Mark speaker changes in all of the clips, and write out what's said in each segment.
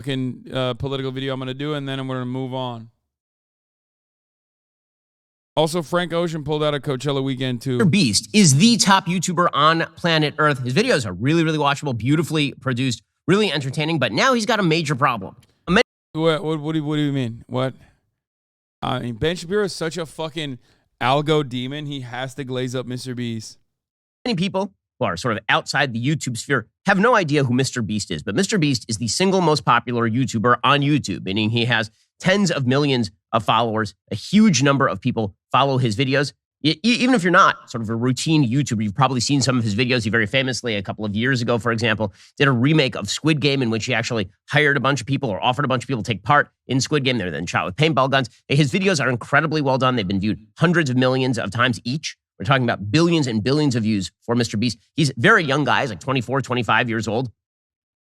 Speaker 1: fucking political video I'm going to do, and then I'm going to move on. Also, Frank Ocean pulled out a Coachella weekend, too.
Speaker 2: MrBeast is the top YouTuber on planet Earth. His videos are really, really watchable, beautifully produced, really entertaining, but now he's got a major problem.
Speaker 1: What do you mean? What? I mean, Ben Shapiro is such a fucking algo demon, he has to glaze up MrBeast.
Speaker 2: Many people who are sort of outside the YouTube sphere have no idea who MrBeast is, but MrBeast is the single most popular YouTuber on YouTube, meaning he has tens of millions of followers. A huge number of people follow his videos. Even if you're not sort of a routine YouTuber, you've probably seen some of his videos. He very famously, a couple of years ago, for example, did a remake of Squid Game in which he actually hired a bunch of people or offered a bunch of people to take part in Squid Game. They were then shot with paintball guns. His videos are incredibly well done. They've been viewed hundreds of millions of times each. We're talking about billions and billions of views for MrBeast. He's a very young guy. He's like 24, 25 years old.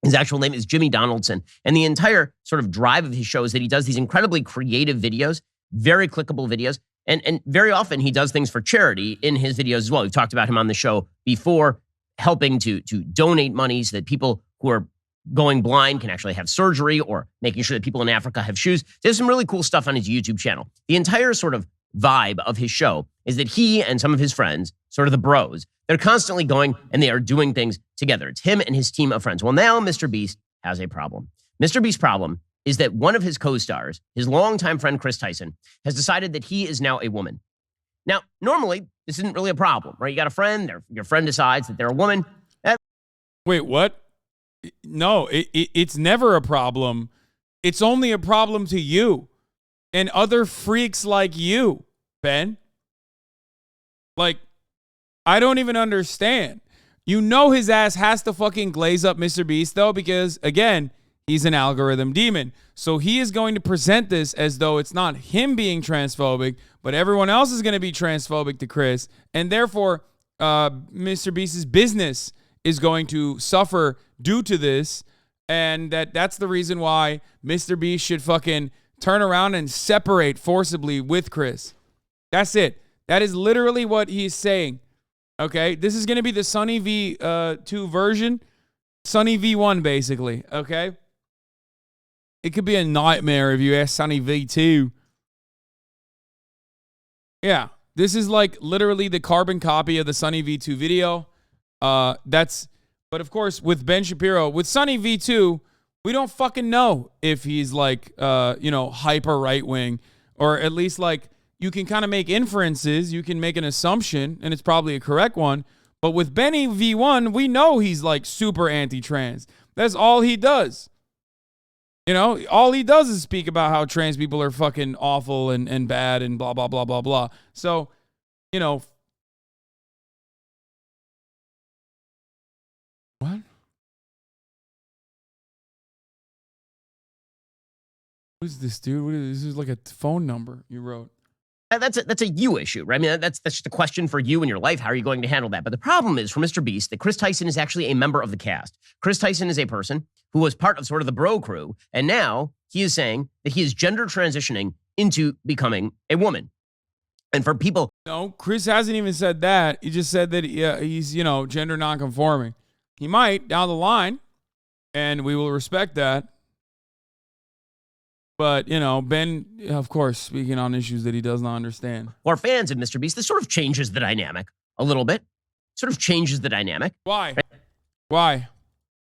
Speaker 2: His actual name is Jimmy Donaldson. And the entire sort of drive of his show is that he does these incredibly creative videos, very clickable videos. And very often he does things for charity in his videos as well. We've talked about him on the show before, helping to donate money so that people who are going blind can actually have surgery, or making sure that people in Africa have shoes. There's some really cool stuff on his YouTube channel. The entire sort of vibe of his show is that he and some of his friends, sort of the bros, they're constantly going and they are doing things together. It's him and his team of friends. Well, now MrBeast has a problem. MrBeast's problem is that one of his co-stars, his longtime friend Chris Tyson, has decided that he is now a woman. Now, normally, this isn't really a problem, right? You got a friend, your friend decides that they're a woman.
Speaker 1: Wait, what? No, it's never a problem. It's only a problem to you and other freaks like you, Ben. Like, I don't even understand. You know his ass has to fucking glaze up MrBeast, though, because, again, he's an algorithm demon. So he is going to present this as though it's not him being transphobic, but everyone else is going to be transphobic to Chris. And therefore, MrBeast's business is going to suffer due to this. And that's the reason why MrBeast should fucking turn around and separate forcibly with Chris. That's it. That is literally what he's saying. Okay? This is going to be the Sunny V2 version. Sunny V1, basically. Okay? It could be a nightmare if you ask Sunny V2. Yeah. This is like literally the carbon copy of the Sunny V2 video. But of course, with Ben Shapiro, with Sunny V2, we don't fucking know if he's like, hyper right wing, or at least like you can kind of make inferences. You can make an assumption, and it's probably a correct one. But with Benny V1, we know he's like super anti-trans. That's all he does. You know, all he does is speak about how trans people are fucking awful and bad and blah, blah, blah, blah, blah. So, you know. What? What is this, dude? This is like a phone number you wrote.
Speaker 2: That's a you issue, right? I mean, that's just a question for you in your life. How are you going to handle that? But the problem is for MrBeast that Chris Tyson is actually a member of the cast. Chris Tyson is a person who was part of sort of the bro crew, and now he is saying that he is gender transitioning into becoming a woman. And for people...
Speaker 1: No, Chris hasn't even said that. He just said that he's, gender nonconforming. He might down the line, and we will respect that. But, Ben, of course, speaking on issues that he does not understand.
Speaker 2: Or fans of MrBeast, this sort of changes the dynamic a little bit. Sort of changes the dynamic.
Speaker 1: Why?
Speaker 2: Right?
Speaker 1: Why?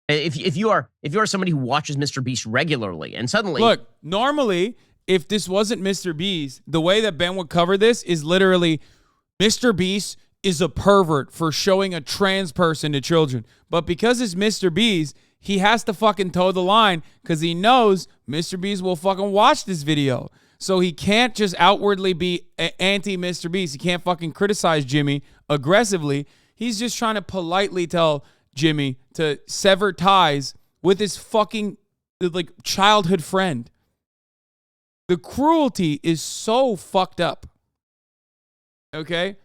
Speaker 2: If you are somebody who watches MrBeast regularly and suddenly...
Speaker 1: Look, normally, if this wasn't MrBeast, the way that Ben would cover this is literally, MrBeast is a pervert for showing a trans person to children. But because it's MrBeast, he has to fucking toe the line because he knows MrBeast will fucking watch this video. So he can't just outwardly be anti-MrBeast. He can't fucking criticize Jimmy aggressively. He's just trying to politely tell Jimmy to sever ties with his fucking like childhood friend. The cruelty is so fucked up. Okay?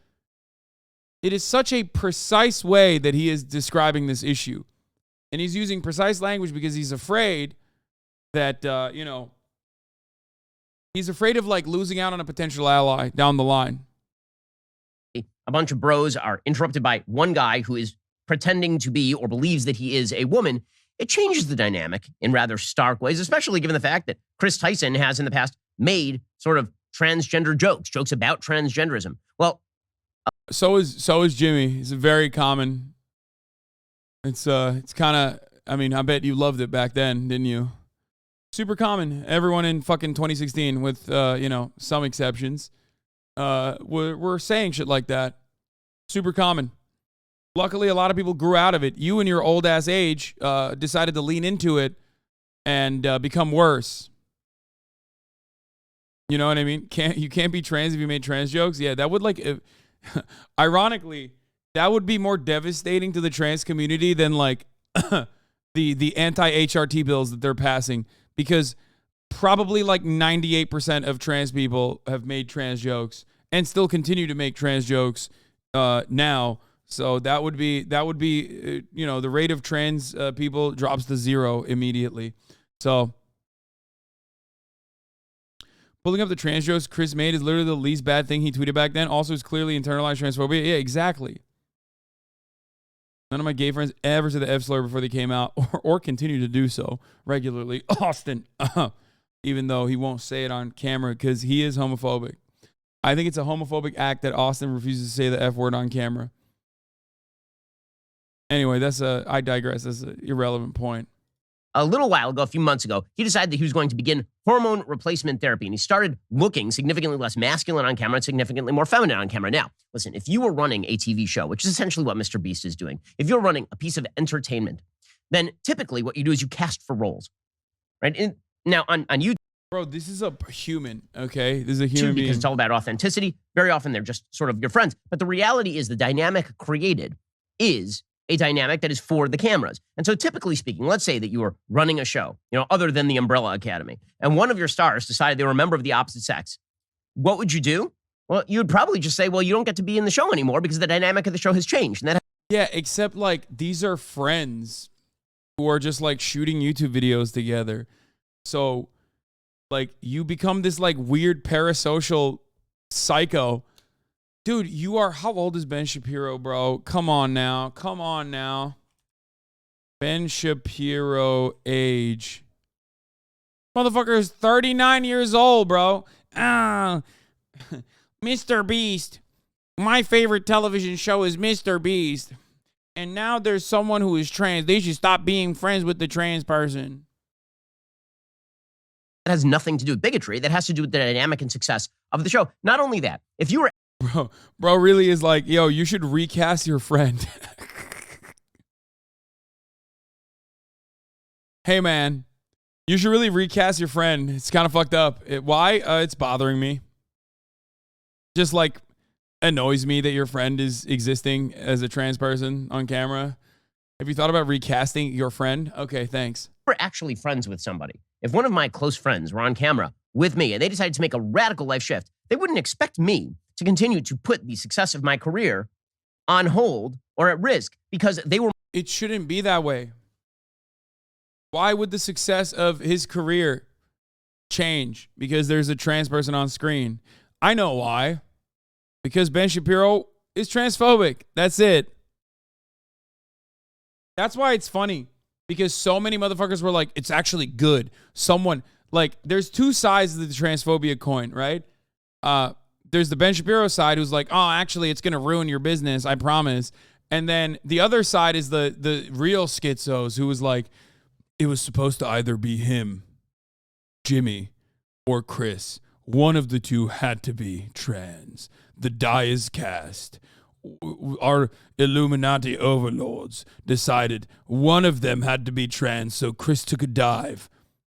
Speaker 1: It is such a precise way that he is describing this issue. And he's using precise language because he's afraid that, he's afraid of like losing out on a potential ally down the line.
Speaker 2: A bunch of bros are interrupted by one guy who is pretending to be or believes that he is a woman. it changes the dynamic in rather stark ways, especially given the fact that Chris Tyson has in the past made sort of transgender jokes about transgenderism. Well,
Speaker 1: so is Jimmy. It's very common. It's kind of, I mean, I bet you loved it back then, didn't you? Super common. Everyone in fucking 2016, with some exceptions, were saying shit like that. Super common. Luckily, a lot of people grew out of it. You in your old ass age decided to lean into it and become worse. You know what I mean? You can't be trans if you made trans jokes. Yeah, that would ironically, that would be more devastating to the trans community than like the anti-HRT bills that they're passing, because probably like 98% of trans people have made trans jokes and still continue to make trans jokes now. So that would be the rate of trans people drops to 0 immediately. So pulling up the trans jokes Chris made is literally the least bad thing he tweeted back then. Also, it's clearly internalized transphobia. Yeah, exactly. None of my gay friends ever said the F slur before they came out, or continue to do so regularly. Austin, even though he won't say it on camera because he is homophobic. I think it's a homophobic act that Austin refuses to say the F word on camera. Anyway, I digress. That's an irrelevant point.
Speaker 2: A little while ago, a few months ago, he decided that he was going to begin hormone replacement therapy, and he started looking significantly less masculine on camera and significantly more feminine on camera. Now, listen, if you were running a TV show, which is essentially what MrBeast is doing, if you're running a piece of entertainment, then typically what you do is you cast for roles, right? Now, on YouTube,
Speaker 1: bro, this is a human, okay? This is a human being.
Speaker 2: Because it's all about authenticity. Very often they're just sort of your friends. But the reality is the dynamic created is a dynamic that is for the cameras. And so typically speaking, let's say that you were running a show, other than the Umbrella Academy, and one of your stars decided they were a member of the opposite sex. What would you do? Well, you would probably just say, well, you don't get to be in the show anymore because the dynamic of the show has changed. And
Speaker 1: yeah, except like these are friends who are just like shooting YouTube videos together. So like you become this like weird parasocial psycho. Dude, how old is Ben Shapiro, bro? Come on now. Ben Shapiro age. Motherfucker is 39 years old, bro. MrBeast. My favorite television show is MrBeast. And now there's someone who is trans. They should stop being friends with the trans person.
Speaker 2: That has nothing to do with bigotry. That has to do with the dynamic and success of the show. Not only that, if you were...
Speaker 1: Bro really is like, yo, you should recast your friend. Hey, man, you should really recast your friend. It's kind of fucked up. Why? It's bothering me. Just like annoys me that your friend is existing as a trans person on camera. Have you thought about recasting your friend? Okay, thanks.
Speaker 2: We're actually friends with somebody. If one of my close friends were on camera with me and they decided to make a radical life shift, they wouldn't expect me to continue to put the success of my career on hold or at risk because they were...
Speaker 1: It shouldn't be that way. Why would the success of his career change because there's a trans person on screen? I know why. Because Ben Shapiro is transphobic. That's it. That's why it's funny. Because so many motherfuckers were like, it's actually good. There's two sides of the transphobia coin, right? There's the Ben Shapiro side who's like, oh, actually, it's going to ruin your business, I promise. And then the other side is the real schizos who was like, it was supposed to either be him, Jimmy, or Chris. One of the two had to be trans. The die is cast. Our Illuminati overlords decided one of them had to be trans, so Chris took a dive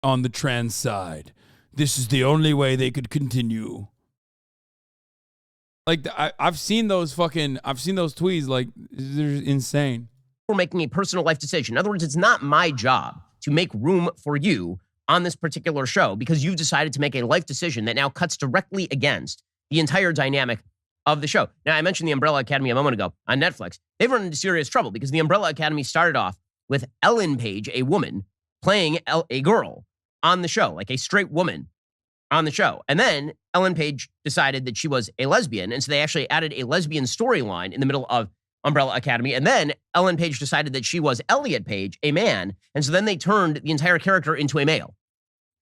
Speaker 1: on the trans side. This is the only way they could continue. Like, I've seen those tweets. Like, they're insane.
Speaker 2: We're making a personal life decision. In other words, it's not my job to make room for you on this particular show because you've decided to make a life decision that now cuts directly against the entire dynamic of the show. Now, I mentioned the Umbrella Academy a moment ago on Netflix. They've run into serious trouble because the Umbrella Academy started off with Ellen Page, a woman, playing a girl on the show, like a straight woman on the show. And then Ellen Page decided that she was a lesbian. And so they actually added a lesbian storyline in the middle of Umbrella Academy. And then Ellen Page decided that she was Elliot Page, a man. And so then they turned the entire character into a male.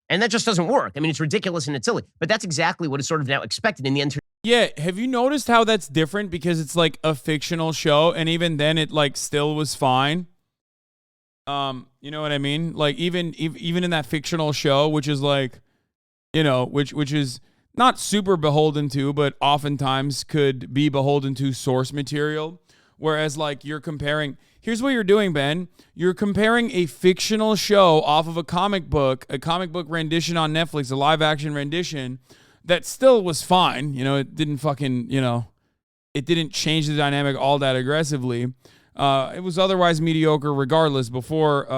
Speaker 2: And that just doesn't work. I mean, it's ridiculous and it's silly. But that's exactly what is sort of now expected in the entertainment.
Speaker 1: Yeah, have you noticed how that's different? Because it's like a fictional show, and even then it like still was fine. You know what I mean? Like even in that fictional show, which is like, you know, which is not super beholden to, but oftentimes could be beholden to source material. Whereas like you're comparing, here's what you're doing, Ben. You're comparing a fictional show off of a comic book rendition on Netflix, a live action rendition that still was fine. You know, it didn't fucking, you know, it didn't change the dynamic all that aggressively. It was otherwise mediocre regardless before,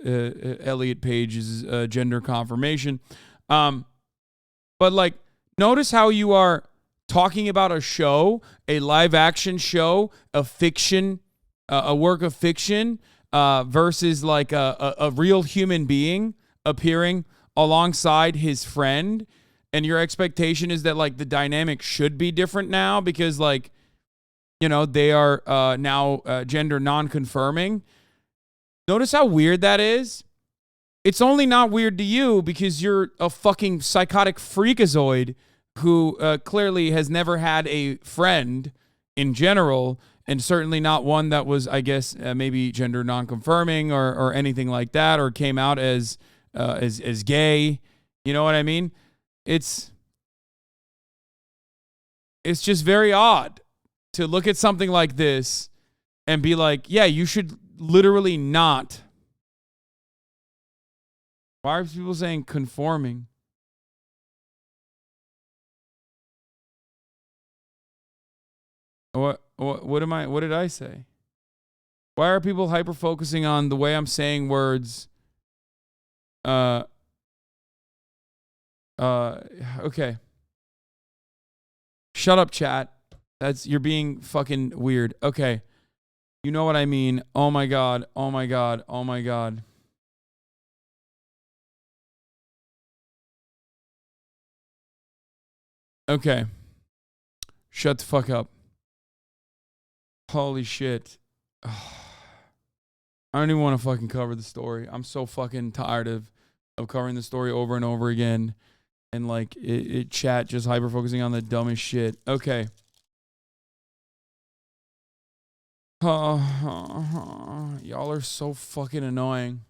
Speaker 1: Elliot Page's gender confirmation. But like, notice how you are talking about a show, a live action show, a fiction, a work of fiction, versus like a real human being appearing alongside his friend. And your expectation is that like the dynamic should be different now because like, you know, they are now gender non-confirming. Notice how weird that is? It's only not weird to you because you're a fucking psychotic freakazoid who clearly has never had a friend in general, and certainly not one that was, I guess, maybe gender non-confirming or anything like that, or came out as gay. You know what I mean? It's just very odd to look at something like this and be like, yeah, you should literally not. Why are people saying conforming? What did I say? Why are people hyper focusing on the way I'm saying words? Okay. Shut up, chat. You're being fucking weird. Okay. You know what I mean. Oh my God. Oh my God. Oh my God. Okay. Shut the fuck up. Holy shit. I don't even want to fucking cover the story. I'm so fucking tired of covering the story over and over again. And like it chat just hyper focusing on the dumbest shit. Okay. Y'all are so fucking annoying.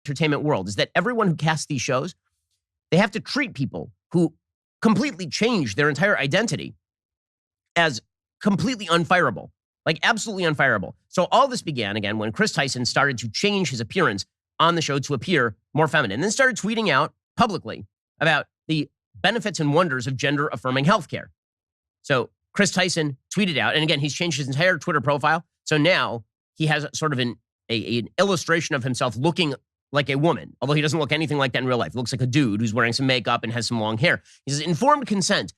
Speaker 2: Entertainment world is that everyone who casts these shows, they have to treat people who completely change their entire identity as completely unfireable, like absolutely unfireable. So all this began again when Chris Tyson started to change his appearance on the show to appear more feminine, and then started tweeting out publicly about the benefits and wonders of gender affirming healthcare. So Chris Tyson tweeted out, and again, he's changed his entire Twitter profile. So now he has sort of an illustration of himself looking like a woman, although he doesn't look anything like that in real life. He looks like a dude who's wearing some makeup and has some long hair. He says, informed consent,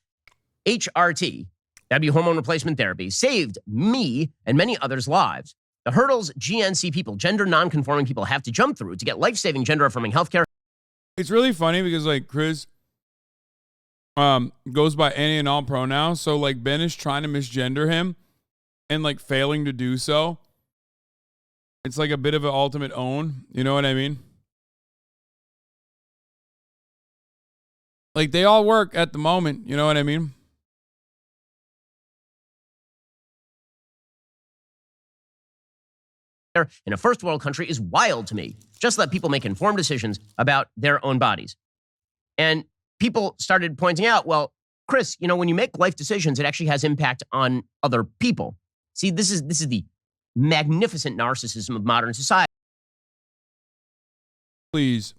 Speaker 2: HRT, that'd be hormone replacement therapy, saved me and many others' lives. The hurdles GNC people, gender non-conforming people, have to jump through to get life-saving gender-affirming healthcare.
Speaker 1: It's really funny because like Chris goes by any and all pronouns, so like Ben is trying to misgender him and like failing to do so. It's like a bit of an ultimate own. You know what I mean? Like they all work at the moment. You know what I mean?
Speaker 2: In a first world country is wild to me. Just let people make informed decisions about their own bodies. And people started pointing out, well, Chris, you know, when you make life decisions, it actually has impact on other people. See, this is the magnificent narcissism of modern society.
Speaker 1: Please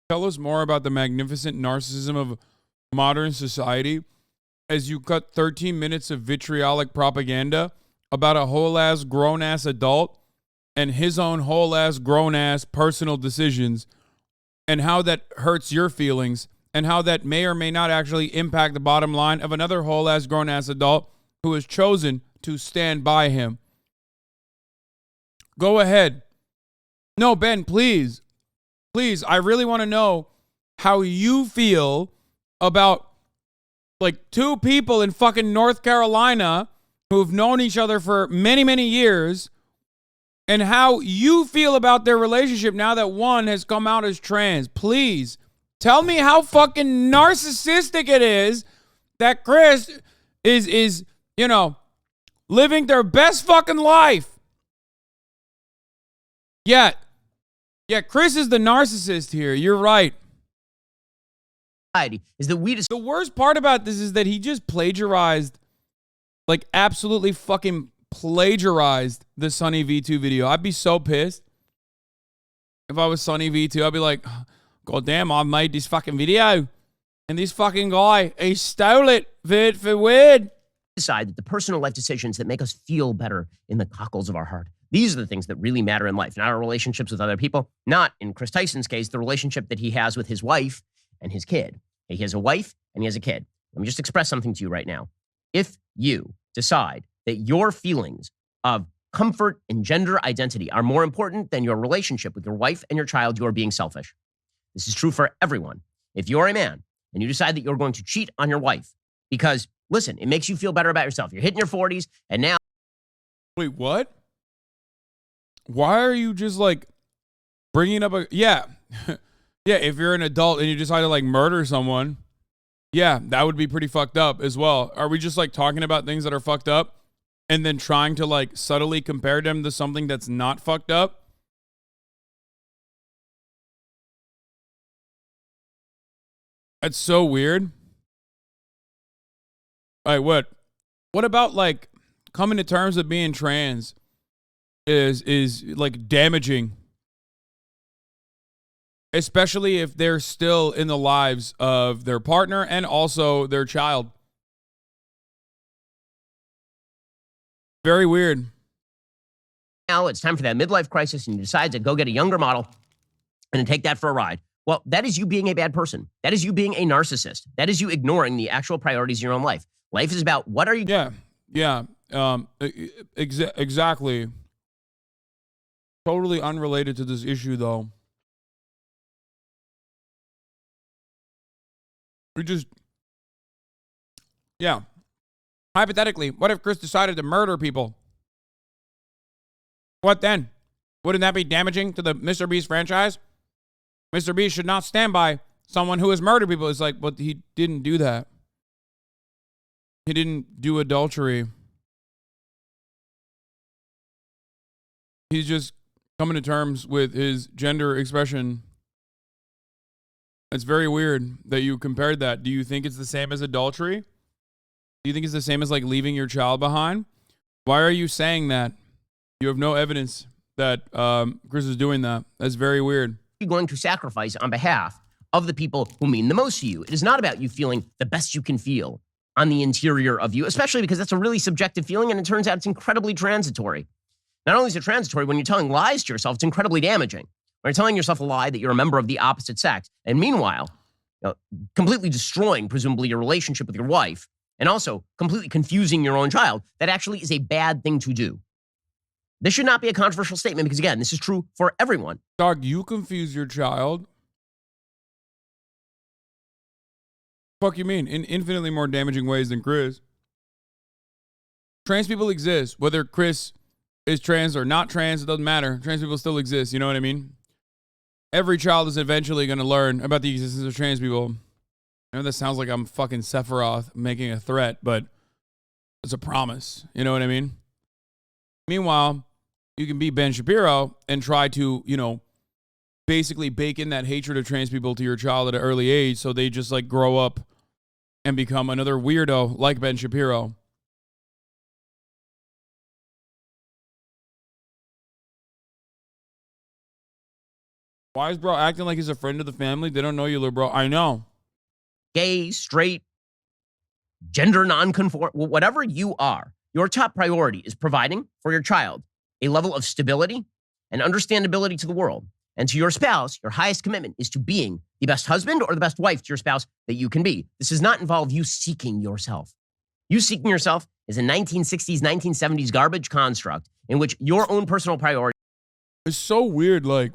Speaker 1: tell us more about the magnificent narcissism of modern society as you cut 13 minutes of vitriolic propaganda about a whole-ass, grown-ass adult and his own whole-ass, grown-ass personal decisions and how that hurts your feelings and how that may or may not actually impact the bottom line of another whole-ass, grown-ass adult who has chosen to stand by him. Go ahead. No, Ben, please. Please, I really want to know how you feel about like two people in fucking North Carolina who've known each other for many, many years, and how you feel about their relationship now that one has come out as trans. Please tell me how fucking narcissistic it is that Chris is, you know, living their best fucking life. Yeah, Chris is the narcissist here. You're right.
Speaker 2: Is that
Speaker 1: the worst part about this is that he just plagiarized, like absolutely fucking plagiarized the Sunny V2 video. I'd be so pissed if I was Sunny V2. I'd be like, God damn, I made this fucking video and this fucking guy, he stole it for weird.
Speaker 2: Decide that the personal life decisions that make us feel better in the cockles of our heart, these are the things that really matter in life, not our relationships with other people, not, in Chris Tyson's case, the relationship that he has with his wife and his kid. He has a wife and he has a kid. Let me just express something to you right now. If you decide that your feelings of comfort and gender identity are more important than your relationship with your wife and your child, you are being selfish. This is true for everyone. If you're a man and you decide that you're going to cheat on your wife because, listen, it makes you feel better about yourself. You're hitting your 40s and now...
Speaker 1: Wait, what? Why are you just like bringing up a... Yeah. Yeah, if you're an adult and you decide to like murder someone, yeah, that would be pretty fucked up as well. Are we just like talking about things that are fucked up and then trying to like subtly compare them to something that's not fucked up? That's so weird. All right, what about like coming to terms with being trans is like damaging? Especially if they're still in the lives of their partner and also their child. Very weird.
Speaker 2: Now it's time for that midlife crisis and you decide to go get a younger model and take that for a ride. Well, that is you being a bad person. That is you being a narcissist. That is you ignoring the actual priorities in your own life. Life is about what are you...
Speaker 1: Yeah. Exactly. Totally unrelated to this issue, though. Yeah. Hypothetically, what if Chris decided to murder people? What then? Wouldn't that be damaging to the MrBeast franchise? MrBeast should not stand by someone who has murdered people. It's like, but he didn't do that. He didn't do adultery. He's just coming to terms with his gender expression. It's very weird that you compared that. Do you think it's the same as adultery? Do you think it's the same as like leaving your child behind? Why are you saying that? You have no evidence that Chris is doing that. That's very weird.
Speaker 2: You're going to sacrifice on behalf of the people who mean the most to you. It is not about you feeling the best you can feel on the interior of you, especially because that's a really subjective feeling and it turns out it's incredibly transitory. Not only is it transitory, when you're telling lies to yourself, it's incredibly damaging. When you're telling yourself a lie that you're a member of the opposite sex, and meanwhile, completely destroying, presumably, your relationship with your wife, and also completely confusing your own child, that actually is a bad thing to do. This should not be a controversial statement because, again, this is true for everyone.
Speaker 1: Dog, you confuse your child? Fuck you mean? In infinitely more damaging ways than Chris. Trans people exist. Whether Chris is trans or not trans, it doesn't matter. Trans people still exist. You know what I mean? Every child is eventually going to learn about the existence of trans people. I know that sounds like I'm fucking Sephiroth making a threat, but it's a promise. You know what I mean? Meanwhile, you can be Ben Shapiro and try to, basically bake in that hatred of trans people to your child at an early age so they just like grow up and become another weirdo like Ben Shapiro. Why is bro acting like he's a friend of the family? They don't know you, little bro. I know.
Speaker 2: Gay, straight, gender nonconform, whatever you are, your top priority is providing for your child a level of stability and understandability to the world. And to your spouse, your highest commitment is to being the best husband or the best wife to your spouse that you can be. This does not involve you seeking yourself. You seeking yourself is a 1960s, 1970s garbage construct in which your own personal priority...
Speaker 1: It's so weird, like...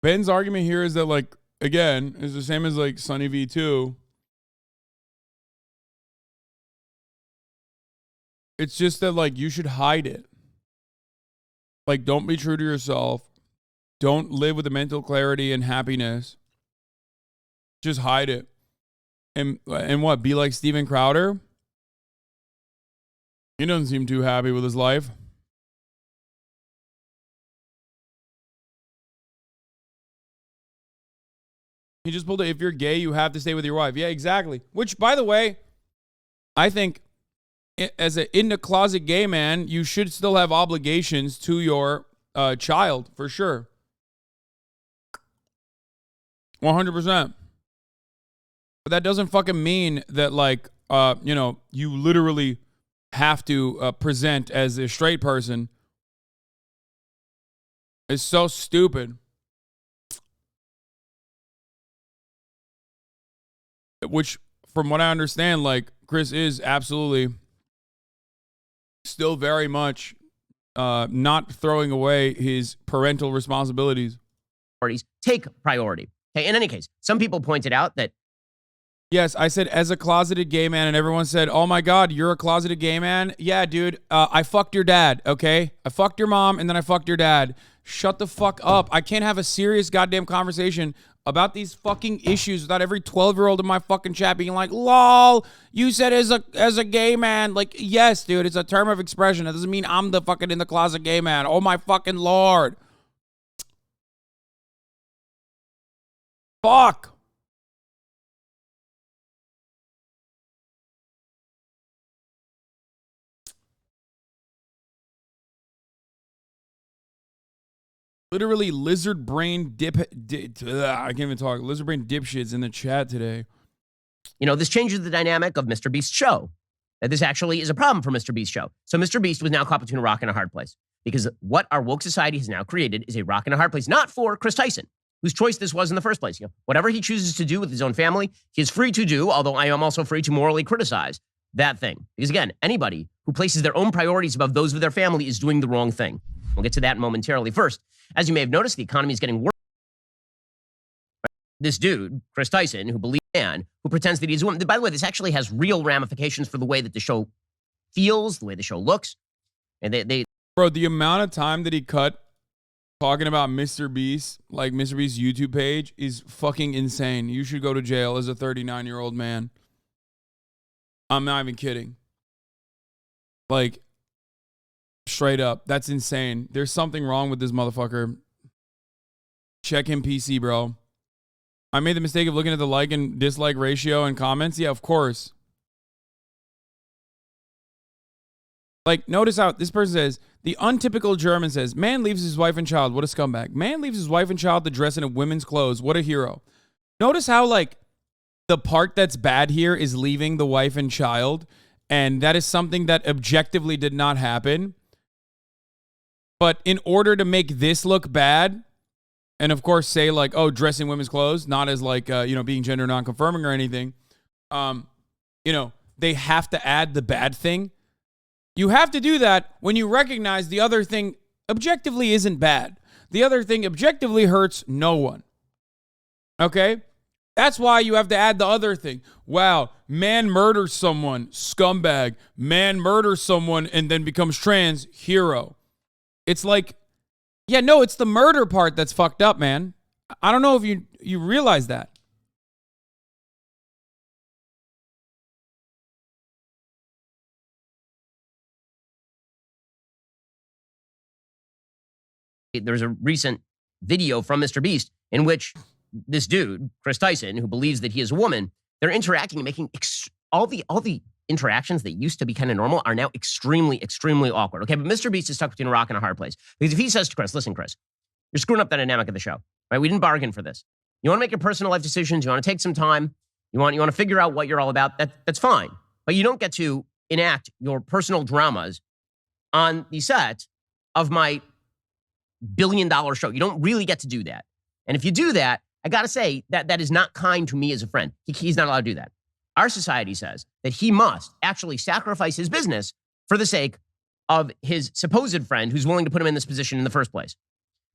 Speaker 1: Ben's argument here is that, like, again, is the same as like Sunny V2. It's just that, like, you should hide it. Like, don't be true to yourself. Don't live with the mental clarity and happiness. Just hide it. And what? Be like Steven Crowder? He doesn't seem too happy with his life. He just pulled it. If you're gay, you have to stay with your wife. Yeah, exactly. Which, by the way, I think as an in the closet gay man, you should still have obligations to your child, for sure. 100%. But that doesn't fucking mean that, like, you literally have to present as a straight person. It's so stupid. Which, from what I understand, like, Chris is absolutely still very much not throwing away his parental responsibilities.
Speaker 2: Take priority. Okay, in any case, some people pointed out that.
Speaker 1: Yes, I said as a closeted gay man, and everyone said, oh my God, you're a closeted gay man? Yeah, dude, I fucked your dad, okay? I fucked your mom, and then I fucked your dad. Shut the fuck up. I can't have a serious goddamn conversation about these fucking issues without every 12-year-old in my fucking chat being like, lol, you said as a gay man. Like, yes, dude, it's a term of expression. That doesn't mean I'm the fucking in the closet gay man. Oh my fucking Lord. Fuck. Literally lizard brain I can't even talk. Lizard brain dipshits in the chat today.
Speaker 2: You know, this changes the dynamic of MrBeast's show. That this actually is a problem for MrBeast's show. So MrBeast was now caught between a rock and a hard place. Because what our woke society has now created is a rock and a hard place. Not for Chris Tyson, whose choice this was in the first place. You know, whatever he chooses to do with his own family, he is free to do, although I am also free to morally criticize that thing. Because again, anybody who places their own priorities above those of their family is doing the wrong thing. We'll get to that momentarily. First, as you may have noticed, the economy is getting worse. This dude, Chris Tyson, who believes man, who pretends that he's a woman. By the way, this actually has real ramifications for the way that the show feels, the way the show looks. And
Speaker 1: Bro, the amount of time that he cut talking about MrBeast, like MrBeast's YouTube page, is fucking insane. You should go to jail as a 39-year-old man. I'm not even kidding. Like, straight up, that's insane. There's something wrong with this motherfucker. Check him PC, bro. I made the mistake of looking at the like and dislike ratio and comments. Yeah, of course. Like, notice how this person says, the untypical German says, man leaves his wife and child. What a scumbag. Man leaves his wife and child to dress in women's clothes. What a hero. Notice how, like, the part that's bad here is leaving the wife and child. And that is something that objectively did not happen. But in order to make this look bad, and of course say like, oh, dressing women's clothes, not as like, being gender non-conforming or anything, they have to add the bad thing. You have to do that when you recognize the other thing objectively isn't bad. The other thing objectively hurts no one. Okay? That's why you have to add the other thing. Wow, man murders someone, scumbag. Man murders someone and then becomes trans, hero. It's like, yeah, no, it's the murder part that's fucked up, man. I don't know if you realize that.
Speaker 2: There's a recent video from MrBeast in which this dude, Chris Tyson, who believes that he is a woman, they're interacting and making all the interactions that used to be kind of normal are now extremely, extremely awkward. Okay, but MrBeast is stuck between a rock and a hard place. Because if he says to Chris, listen, Chris, you're screwing up the dynamic of the show, right? We didn't bargain for this. You want to make your personal life decisions. You want to take some time. You want to figure out what you're all about. That's fine. But you don't get to enact your personal dramas on the set of my billion-dollar show. You don't really get to do that. And if you do that, I got to say that is not kind to me as a friend. He's not allowed to do that. Our society says that he must actually sacrifice his business for the sake of his supposed friend who's willing to put him in this position in the first place.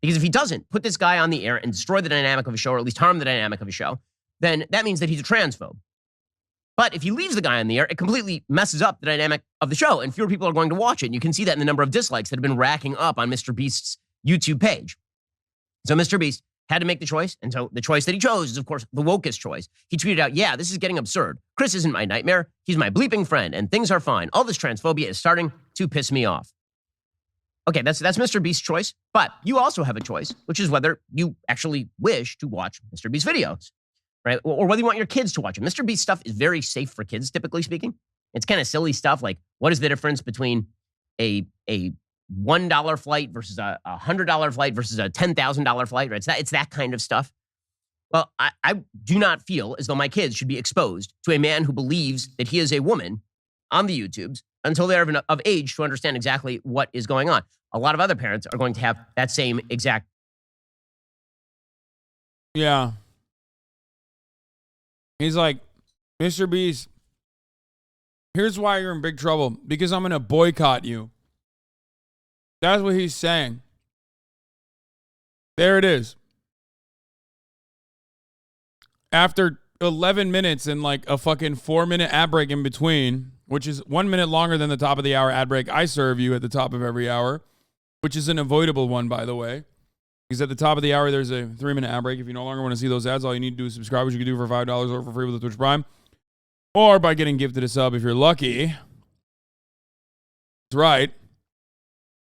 Speaker 2: Because if he doesn't put this guy on the air and destroy the dynamic of a show, or at least harm the dynamic of a show, then that means that he's a transphobe. But if he leaves the guy on the air, it completely messes up the dynamic of the show, and fewer people are going to watch it. And you can see that in the number of dislikes that have been racking up on MrBeast's YouTube page. So MrBeast had to make the choice, and so the choice that he chose is, of course, the wokest choice. He tweeted out, yeah, this is getting absurd. Chris isn't my nightmare. He's my bleeping friend, and things are fine. All this transphobia is starting to piss me off. Okay, that's MrBeast's choice, but you also have a choice, which is whether you actually wish to watch MrBeast videos, right? Or whether you want your kids to watch it. MrBeast stuff is very safe for kids, typically speaking. It's kind of silly stuff like, what is the difference between a $1 flight versus a $100 flight versus a $10,000 flight, right? It's that kind of stuff. Well, I do not feel as though my kids should be exposed to a man who believes that he is a woman on the YouTubes until they're of age to understand exactly what is going on. A lot of other parents are going to have that same exact.
Speaker 1: Yeah. He's like, MrBeast, here's why you're in big trouble. Because I'm going to boycott you. That's what he's saying. There it is. After 11 minutes and like a fucking 4-minute ad break in between, which is 1 minute longer than the top of the hour ad break I serve you at the top of every hour, which is an avoidable one, by the way. Because at the top of the hour, there's a 3-minute ad break. If you no longer want to see those ads, all you need to do is subscribe, which you can do for $5 or for free with the Twitch Prime. Or by getting gifted a sub if you're lucky. That's right.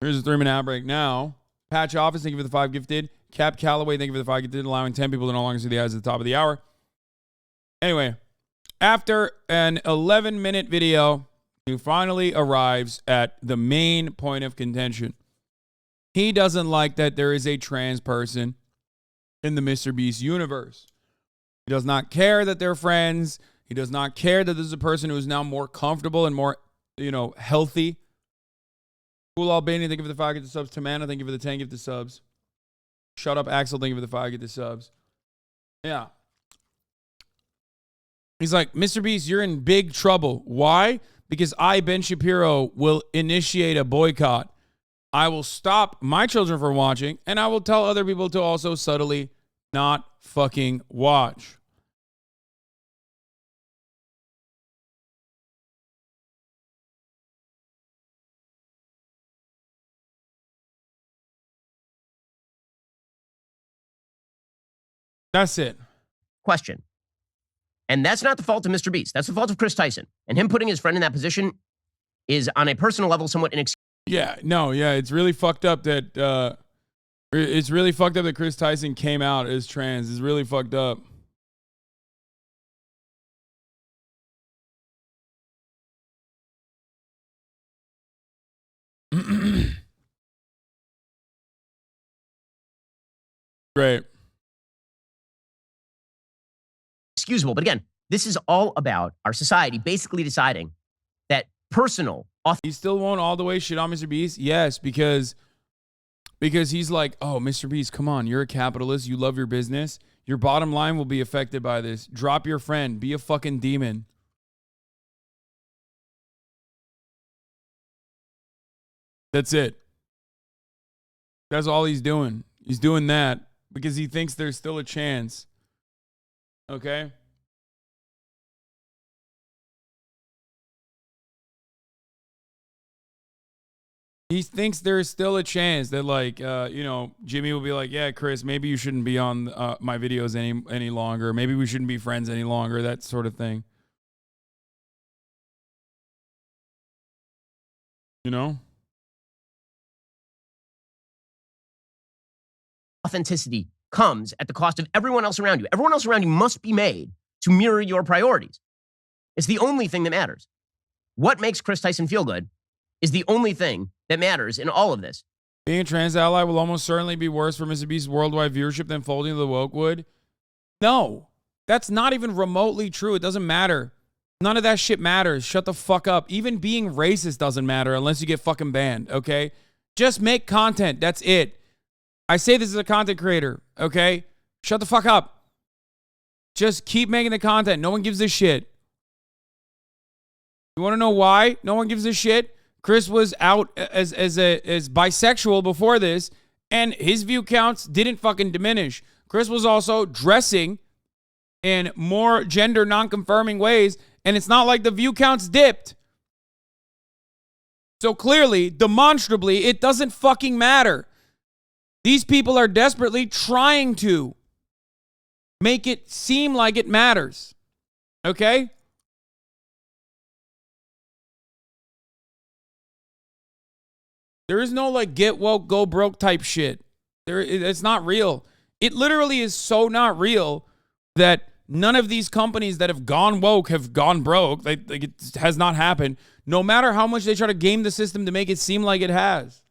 Speaker 1: Here's a 3-minute ad break now. Patch Office, thank you for the 5 gifted. Cap Calloway, thank you for the 5 gifted, allowing 10 people to no longer see the ads at the top of the hour. Anyway, after an 11-minute video, he finally arrives at the main point of contention. He doesn't like that there is a trans person in the MrBeast universe. He does not care that they're friends. He does not care that this is a person who is now more comfortable and more, healthy. Cool Albania, thank you for the 5 gifted subs. Tamana, thank you for the 10 gifted subs. Shut Up Axel, thank you for the 5 gifted subs. Yeah. He's like, MrBeast, you're in big trouble. Why? Because I, Ben Shapiro, will initiate a boycott. I will stop my children from watching, and I will tell other people to also subtly not fucking watch. That's it.
Speaker 2: Question. And that's not the fault of MrBeast. That's the fault of Chris Tyson. And him putting his friend in that position is, on a personal level, somewhat inexcusable.
Speaker 1: It's really fucked up that Chris Tyson came out as trans. It's really fucked up. Great.
Speaker 2: Excusable. But again, this is all about our society basically deciding that personal.
Speaker 1: He still won't all the way shit on MrBeast? Yes, because he's like, oh, MrBeast, come on, you're a capitalist, you love your business, your bottom line will be affected by this. Drop your friend, be a fucking demon. That's it. That's all he's doing. He's doing that because he thinks there's still a chance. Okay? He thinks there's still a chance that, Jimmy will be like, yeah, Chris, maybe you shouldn't be on my videos any longer. Maybe we shouldn't be friends any longer, that sort of thing. You know?
Speaker 2: Authenticity comes at the cost of everyone else around you. Everyone else around you must be made to mirror your priorities. It's the only thing that matters. What makes Chris Tyson feel good is the only thing that matters in all of this.
Speaker 1: Being a trans ally will almost certainly be worse for MrBeast's worldwide viewership than folding the woke would. No, that's not even remotely true. It doesn't matter. None of that shit matters. Shut the fuck up. Even being racist doesn't matter unless you get fucking banned, okay? Just make content. That's it. I say this as a content creator, okay? Shut the fuck up. Just keep making the content. No one gives a shit. You want to know why no one gives a shit? Chris was out as bisexual before this, And his view counts didn't fucking diminish. Chris was also dressing in more gender non-confirming ways, and it's not like the view counts dipped. So clearly, demonstrably, it doesn't fucking matter. These people are desperately trying to make it seem like it matters. Okay? There is no like get woke, go broke type shit. It's not real. It literally is so not real that none of these companies that have gone woke have gone broke. Like it has not happened. No matter how much they try to game the system to make it seem like it has.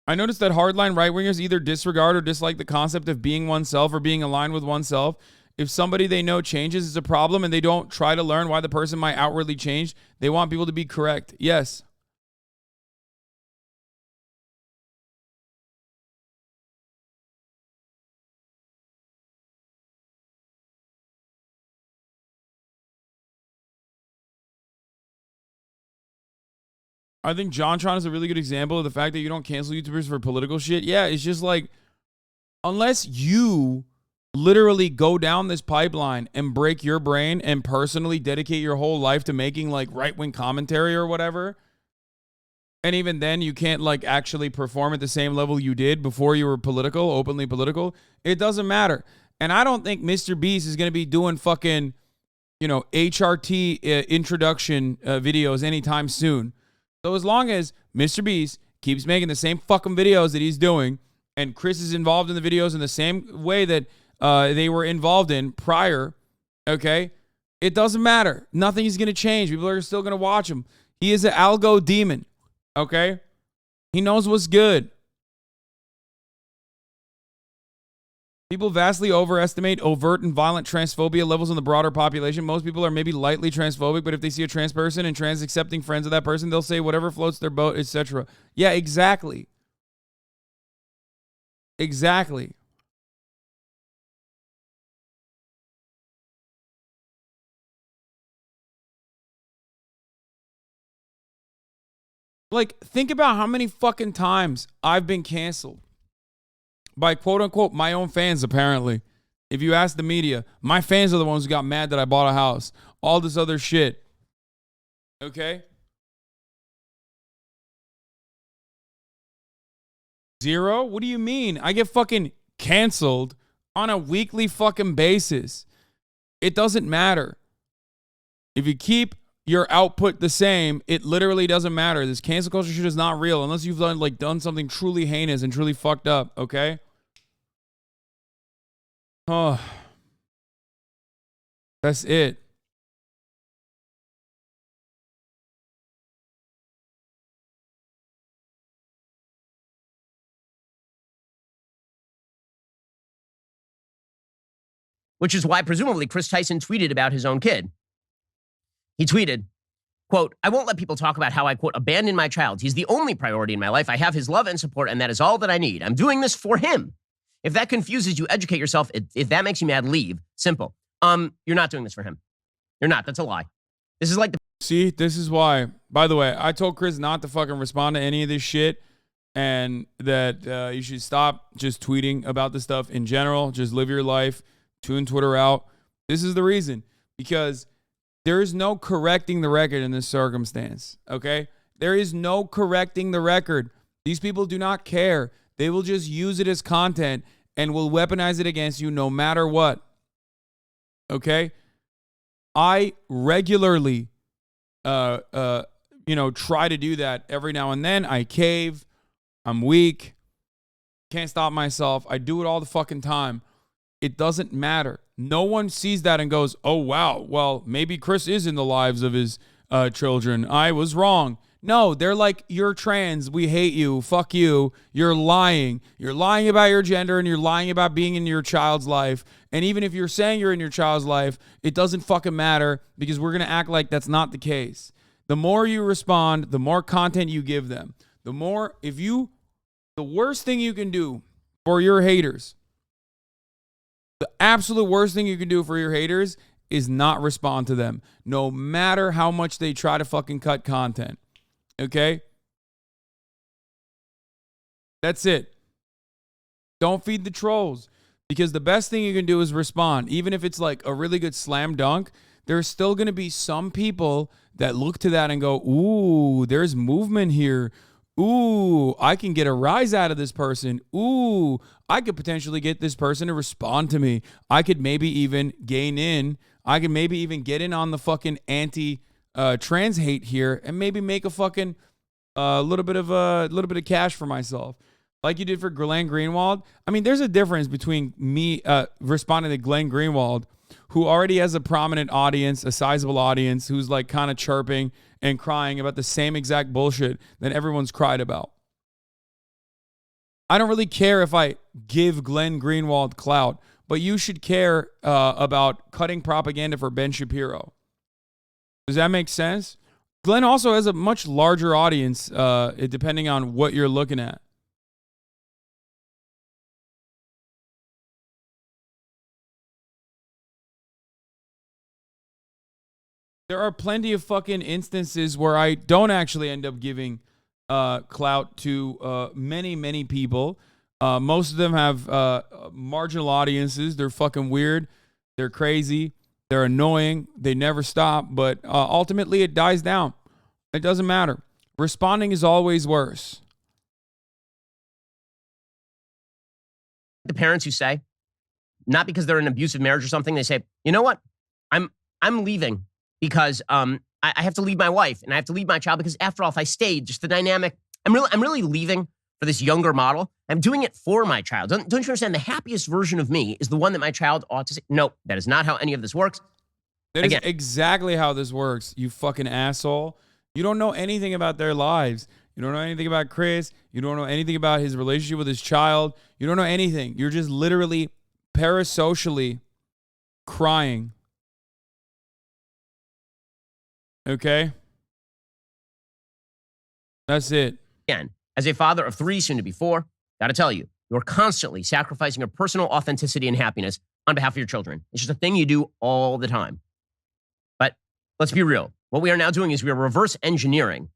Speaker 1: I noticed that hardline right-wingers either disregard or dislike the concept of being oneself or being aligned with oneself. If somebody they know changes, it's a problem, and they don't try to learn why the person might outwardly change. They want people to be correct. Yes. I think JonTron is a really good example of the fact that you don't cancel YouTubers for political shit. Yeah, it's just like, unless you literally go down this pipeline and break your brain and personally dedicate your whole life to making like right-wing commentary or whatever, and even then you can't like actually perform at the same level you did before you were political, openly political, it doesn't matter. And I don't think MrBeast is going to be doing fucking, HRT introduction videos anytime soon. So as long as MrBeast keeps making the same fucking videos that he's doing, and Chris is involved in the videos in the same way that they were involved in prior, okay, it doesn't matter. Nothing is going to change. People are still going to watch him. He is an algo demon, okay? He knows what's good. People vastly overestimate overt and violent transphobia levels in the broader population. Most people are maybe lightly transphobic, but if they see a trans person and trans accepting friends of that person, they'll say whatever floats their boat, etc. Yeah, exactly. Exactly. Like, think about how many fucking times I've been canceled by quote unquote my own fans, apparently. If you ask the media, my fans are the ones who got mad that I bought a house. All this other shit. Okay? Zero? What do you mean? I get fucking canceled on a weekly fucking basis. It doesn't matter. If you keep your output the same, it literally doesn't matter. This cancel culture shit is not real unless you've done something truly heinous and truly fucked up, okay? Oh. That's it.
Speaker 2: Which is why presumably Chris Tyson tweeted about his own kid. He tweeted, quote, "I won't let people talk about how I, quote, abandoned my child. He's the only priority in my life. I have his love and support, and that is all that I need. I'm doing this for him. If that confuses you, educate yourself. If that makes you mad, leave. Simple. You're not doing this for him. You're not. That's a lie. This is like the..."
Speaker 1: See, this is why. By the way, I told Chris not to fucking respond to any of this shit, and that you should stop just tweeting about this stuff in general. Just live your life. Tune Twitter out. This is the reason. Because there is no correcting the record in this circumstance, okay? There is no correcting the record. These people do not care. They will just use it as content and will weaponize it against you no matter what, okay? I regularly, try to do that every now and then. I cave. I'm weak. Can't stop myself. I do it all the fucking time. It doesn't matter. No one sees that and goes, oh, wow, well, maybe Chris is in the lives of his children. I was wrong. No, they're like, you're trans. We hate you. Fuck you. You're lying. You're lying about your gender and you're lying about being in your child's life. And even if you're saying you're in your child's life, it doesn't fucking matter because we're going to act like that's not the case. The more you respond, the more content you give them. The worst thing you can do for your haters, the absolute worst thing you can do for your haters is not respond to them, no matter how much they try to fucking cut content. Okay? That's it. Don't feed the trolls, because the best thing you can do is respond. Even if it's like a really good slam dunk, there's still going to be some people that look to that and go, ooh, there's movement here. Ooh, I can get a rise out of this person. Ooh, I could potentially get this person to respond to me. I could maybe even gain in. I could maybe even get in on the fucking anti-trans hate here and maybe make a fucking little bit of cash for myself, like you did for Glenn Greenwald. I mean, there's a difference between me responding to Glenn Greenwald, who already has a prominent audience, a sizable audience, who's like kind of chirping and crying about the same exact bullshit that everyone's cried about. I don't really care if I give Glenn Greenwald clout, but you should care about cutting propaganda for Ben Shapiro. Does that make sense? Glenn also has a much larger audience, depending on what you're looking at. There are plenty of fucking instances where I don't actually end up giving clout to many, many people. Most of them have marginal audiences. They're fucking weird. They're crazy. They're annoying. They never stop. But ultimately, it dies down. It doesn't matter. Responding is always worse.
Speaker 2: The parents who say, not because they're in an abusive marriage or something, they say, you know what? I'm leaving because I have to leave my wife and I have to leave my child because after all, if I stayed, just the dynamic, I'm really leaving for this younger model. I'm doing it for my child. Don't you understand? The happiest version of me is the one that my child ought to see. No, that is not how any of this works.
Speaker 1: That is exactly how this works, you fucking asshole. You don't know anything about their lives. You don't know anything about Chris. You don't know anything about his relationship with his child. You don't know anything. You're just literally parasocially crying. Okay? That's it.
Speaker 2: Again, as a father of 3, soon to be 4, gotta tell you, you're constantly sacrificing your personal authenticity and happiness on behalf of your children. It's just a thing you do all the time. But let's be real. What we are now doing is we are reverse engineering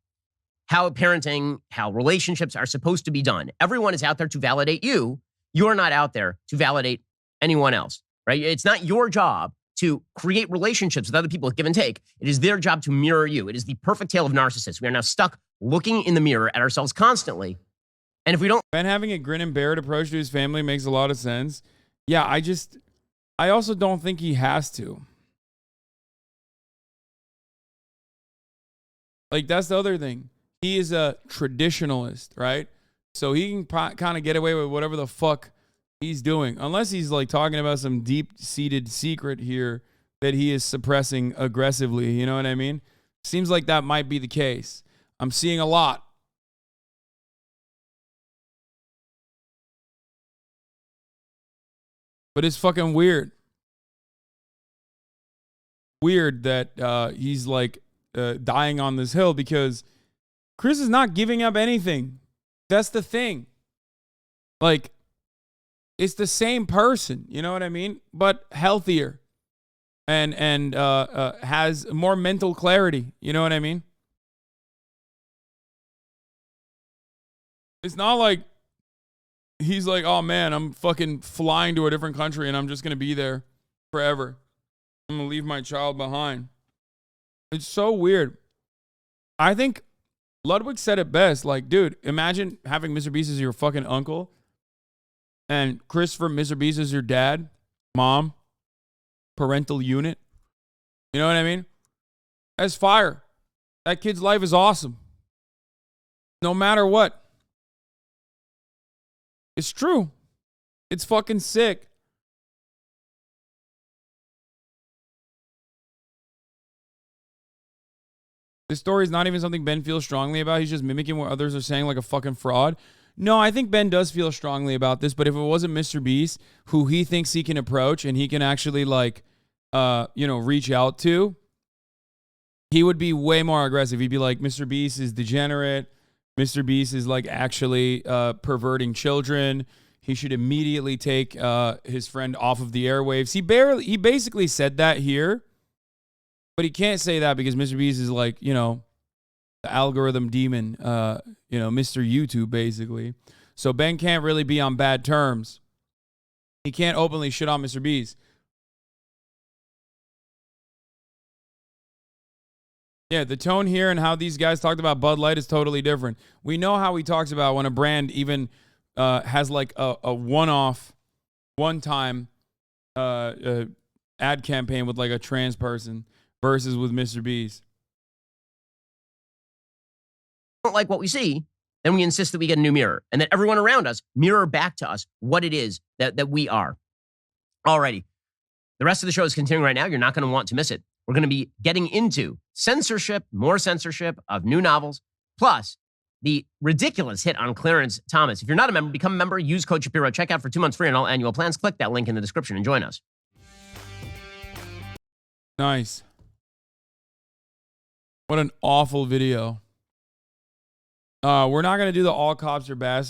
Speaker 2: how parenting, how relationships are supposed to be done. Everyone is out there to validate you. You're not out there to validate anyone else, right? It's not your job to create relationships with other people with give and take. It is their job to mirror you. It is the perfect tale of narcissists. We are now stuck looking in the mirror at ourselves constantly. And if we don't...
Speaker 1: Ben having a grin and bear it approach to his family makes a lot of sense. Yeah, I also don't think he has to. Like, that's the other thing. He is a traditionalist, right? So he can kind of get away with whatever the fuck he's doing. Unless he's like talking about some deep-seated secret here that he is suppressing aggressively. You know what I mean? Seems like that might be the case. I'm seeing a lot. But it's fucking weird. Weird that he's like dying on this hill because Chris is not giving up anything. That's the thing. Like, it's the same person, you know what I mean? But healthier and has more mental clarity, you know what I mean? It's not like he's like, oh man, I'm fucking flying to a different country and I'm just going to be there forever. I'm going to leave my child behind. It's so weird. I think Ludwig said it best. Like, dude, imagine having MrBeast as your fucking uncle and Christopher MrBeast as your dad, mom, parental unit. You know what I mean? That's fire. That kid's life is awesome. No matter what. It's true. It's fucking sick. This story is not even something Ben feels strongly about. He's just mimicking what others are saying like a fucking fraud. No, I think Ben does feel strongly about this, but if it wasn't MrBeast, who he thinks he can approach and he can actually like, reach out to, he would be way more aggressive. He'd be like, MrBeast is degenerate. MrBeast is like actually perverting children. He should immediately take his friend off of the airwaves. He basically said that here. But he can't say that because MrBeast is like, the algorithm demon, Mr. YouTube, basically. So Ben can't really be on bad terms. He can't openly shit on MrBeast. Yeah, the tone here and how these guys talked about Bud Light is totally different. We know how he talks about when a brand even has like a one-off, one-time ad campaign with like a trans person versus with MrBeast.
Speaker 2: Don't like what we see, then we insist that we get a new mirror and that everyone around us mirror back to us what it is that we are. Alrighty. The rest of the show is continuing right now. You're not going to want to miss it. We're going to be getting into censorship, more censorship of new novels, plus the ridiculous hit on Clarence Thomas. If you're not a member, become a member. Use code Shapiro. Check out for 2 months free on all annual plans. Click that link in the description and join us.
Speaker 1: Nice. What an awful video. We're not going to do the all cops are bastards.